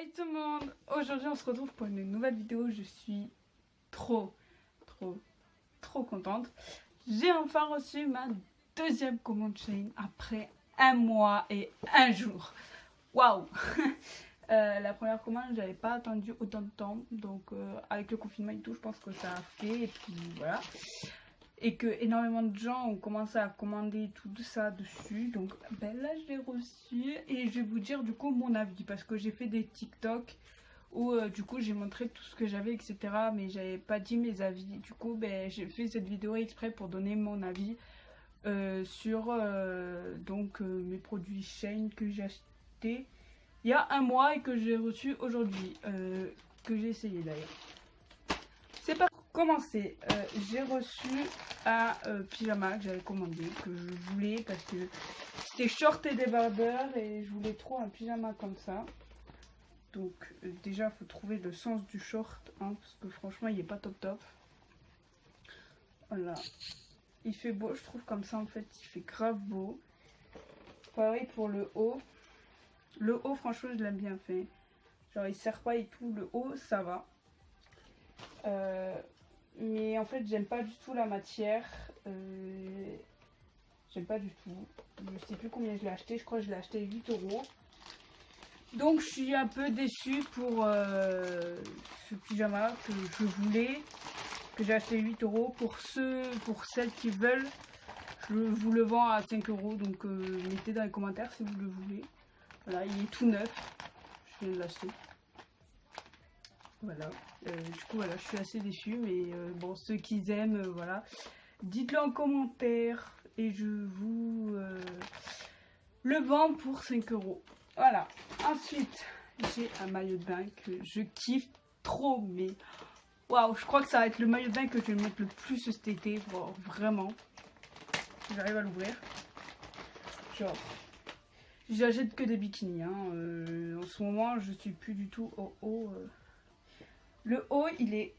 Hey tout le monde, aujourd'hui on se retrouve pour une nouvelle vidéo. Je suis trop contente. J'ai enfin reçu ma deuxième commande Shein après 1 mois et 1 jour. Waouh. La première commande, j'avais pas attendu autant de temps, donc avec le confinement et tout, je pense que ça a fait, et puis voilà. Et que énormément de gens ont commencé à commander tout ça dessus. Donc ben là je l'ai reçu et je vais vous dire du coup mon avis, parce que j'ai fait des TikTok où du coup j'ai montré tout ce que j'avais, etc. Mais j'avais pas dit mes avis. Du coup ben j'ai fait cette vidéo exprès pour donner mon avis sur mes produits Shein que j'ai acheté il y a 1 mois et que j'ai reçu aujourd'hui, que j'ai essayé d'ailleurs. C'est pas commencé. J'ai reçu un pyjama que j'avais commandé, que je voulais parce que c'était short et débardeur et je voulais trop un pyjama comme ça. Donc déjà il faut trouver le sens du short, hein, parce que franchement il est pas top. Voilà, il fait beau, je trouve, comme ça en fait, il fait grave beau. Pareil pour le haut. Le haut franchement je l'aime bien fait, genre il serre pas et tout. Le haut ça va. Mais en fait j'aime pas du tout la matière, j'aime pas du tout. Je sais plus combien je l'ai acheté, je crois que je l'ai acheté 8 €. Donc je suis un peu déçue pour ce pyjama que je voulais, que j'ai acheté 8 €. Pour celles qui veulent, je vous le vends à 5 €. Donc mettez dans les commentaires si vous le voulez. Voilà, il est tout neuf, je viens de l'acheter. Voilà, du coup voilà, je suis assez déçue, mais bon, ceux qui aiment, voilà, dites-le en commentaire et je vous le vends pour 5 €. Voilà, ensuite j'ai un maillot de bain que je kiffe trop, mais waouh, je crois que ça va être le maillot de bain que je vais mettre le plus cet été, bon, vraiment. J'arrive à l'ouvrir, genre j'achète que des bikinis, hein. En ce moment je suis plus du tout au haut. Le haut il est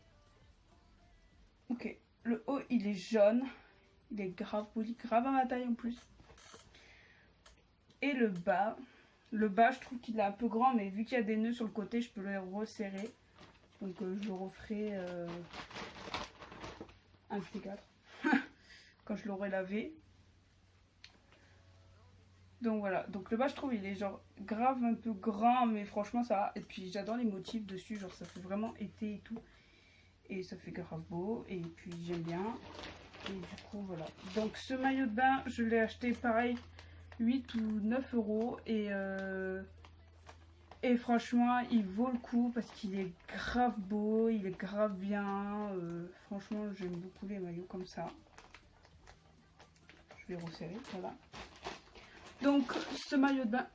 ok, le haut il est jaune, il est grave poli, grave à ma taille en plus. Et le bas je trouve qu'il est un peu grand, mais vu qu'il y a des nœuds sur le côté, je peux le resserrer. Donc je le referai un de ces 4 quand je l'aurai lavé. Donc voilà, donc le bas je trouve il est genre grave un peu grand, mais franchement ça va. Et puis j'adore les motifs dessus, genre ça fait vraiment été et tout. Et ça fait grave beau, et puis j'aime bien. Et du coup voilà, donc ce maillot de bain je l'ai acheté pareil 8 ou 9 € et franchement il vaut le coup parce qu'il est grave beau, il est grave bien. Franchement j'aime beaucoup les maillots comme ça. Je vais resserrer, voilà. Donc ce maillot de bain,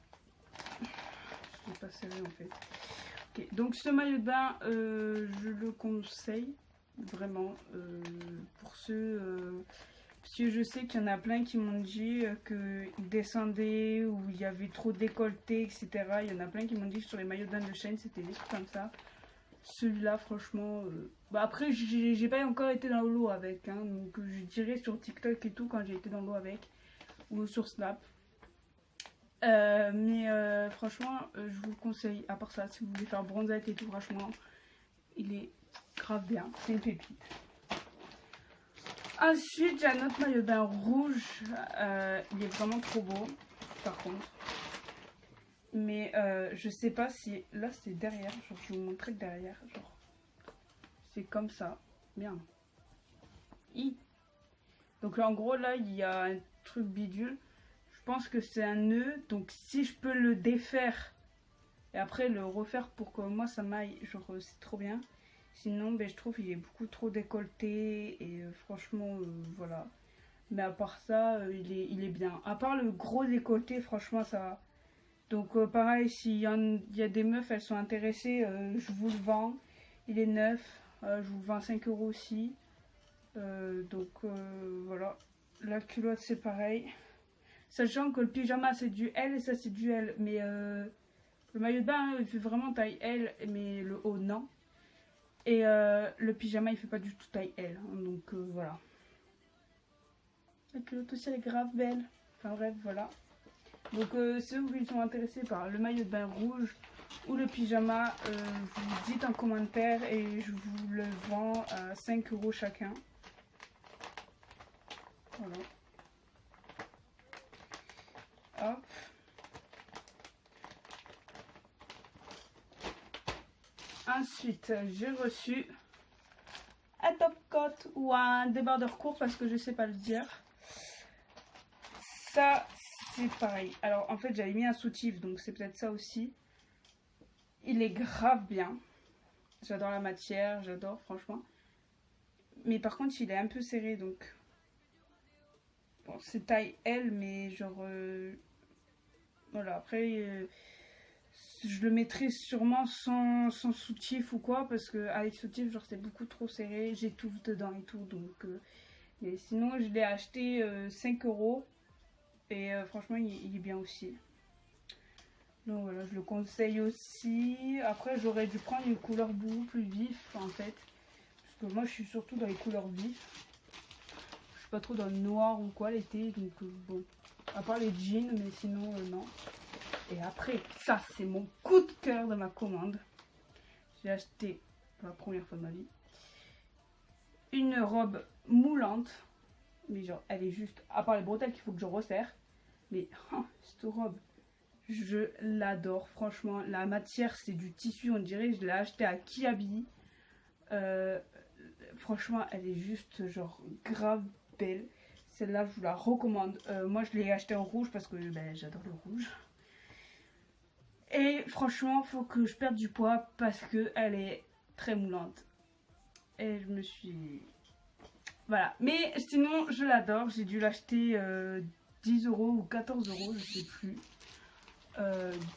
je l'ai pas serré en fait. Okay. Donc ce maillot de bain je le conseille vraiment pour ceux parce que je sais qu'il y en a plein qui m'ont dit qu'ils descendaient ou il y avait trop de décolleté, etc. Il y en a plein qui m'ont dit que sur les maillots de bain de Shein c'était des trucs comme ça. Celui-là franchement bah après j'ai pas encore été dans l'eau avec, hein, donc je dirais sur TikTok et tout quand j'ai été dans l'eau avec, ou sur Snap. Franchement je vous le conseille. À part ça, si vous voulez faire bronzette et tout, franchement il est grave bien, c'est une pépite. Ensuite j'ai un autre maillot de bain rouge, il est vraiment trop beau par contre, mais je sais pas si là c'est derrière, genre je vais vous montrer que derrière, genre c'est comme ça, bien. Donc là en gros là il y a un truc bidule, je pense que c'est un nœud, donc si je peux le défaire et après le refaire pour que moi ça m'aille, genre c'est trop bien. Sinon ben, je trouve qu'il est beaucoup trop décolleté et franchement voilà. Mais à part ça il est bien. À part le gros décolleté, franchement ça va. Donc pareil, s'il y a des meufs, elles sont intéressées, je vous le vends. Il est neuf, je vous le vends 5 € aussi. Voilà. La culotte c'est pareil. Sachant que le pyjama c'est du L et ça c'est du L. Mais le maillot de bain il fait vraiment taille L, mais le haut non. Et le pyjama il fait pas du tout taille L, hein, donc voilà. La culotte aussi elle est grave belle. Enfin bref voilà. Donc ceux qui sont intéressés par le maillot de bain rouge, ou le pyjama, vous dites en commentaire et je vous le vends à 5 € chacun. Voilà. Hop. Ensuite, j'ai reçu un top coat ou un débardeur court parce que je sais pas le dire. Ça, c'est pareil. Alors, en fait, j'avais mis un soutif, donc c'est peut-être ça aussi. Il est grave bien. J'adore la matière, j'adore, franchement. Mais par contre, il est un peu serré, donc... Bon, c'est taille L, mais genre... Voilà, après... je le mettrai sûrement sans soutif ou quoi, parce que avec soutif, genre, c'est beaucoup trop serré. J'étouffe dedans et tout, donc... Et sinon, je l'ai acheté 5 €. Et franchement, il est bien aussi. Donc voilà, je le conseille aussi. Après, j'aurais dû prendre une couleur beaucoup plus vif en fait. Parce que moi, je suis surtout dans les couleurs vives. Je suis pas trop dans le noir ou quoi l'été. Donc bon, à part les jeans, mais sinon non. Et après, ça c'est mon coup de cœur de ma commande. J'ai acheté pour la première fois de ma vie une robe moulante. Mais genre, elle est juste, à part les bretelles qu'il faut que je resserre. Mais cette robe, je l'adore, franchement. La matière, c'est du tissu, on dirait. Je l'ai acheté à Kiabi. Franchement, elle est juste, genre, grave belle. Celle-là, je vous la recommande. Moi, je l'ai achetée en rouge parce que ben, j'adore le rouge. Et franchement, faut que je perde du poids parce qu'elle est très moulante. Et je me suis... Voilà. Mais sinon, je l'adore. J'ai dû l'acheter 10 € ou 14 €, je sais plus.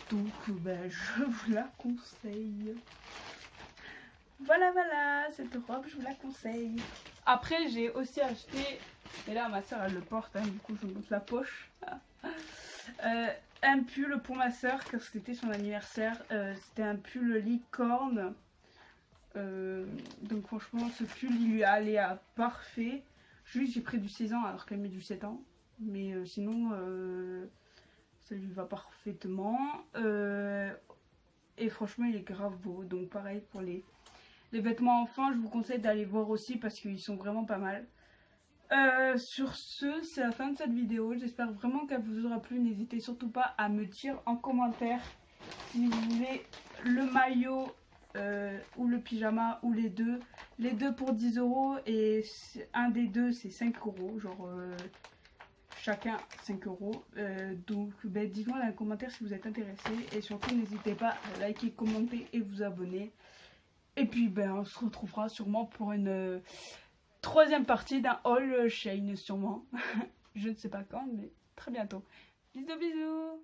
Donc ben, je vous la conseille. Voilà, cette robe, je vous la conseille. Après, j'ai aussi acheté, et là ma soeur elle le porte, hein, du coup je vous montre la poche. Un pull pour ma soeur, car c'était son anniversaire. C'était un pull licorne. Donc franchement, ce pull il lui allait à parfait. Juste, j'ai pris du 6 ans alors qu'elle met du 7 ans. Mais sinon... ça lui va parfaitement. Et franchement, il est grave beau. Donc pareil pour les vêtements enfants, je vous conseille d'aller voir aussi parce qu'ils sont vraiment pas mal. Sur ce, c'est la fin de cette vidéo. J'espère vraiment qu'elle vous aura plu. N'hésitez surtout pas à me dire en commentaire si vous voulez le maillot ou le pyjama ou les deux. Les deux pour 10 € et un des deux c'est 5 €. Genre... chacun 5 €. Donc ben, dites-moi dans les commentaires si vous êtes intéressés. Et surtout n'hésitez pas à liker, commenter et vous abonner. Et puis ben, on se retrouvera sûrement pour une troisième partie d'un haul Shein sûrement. Je ne sais pas quand mais très bientôt. Bisous bisous.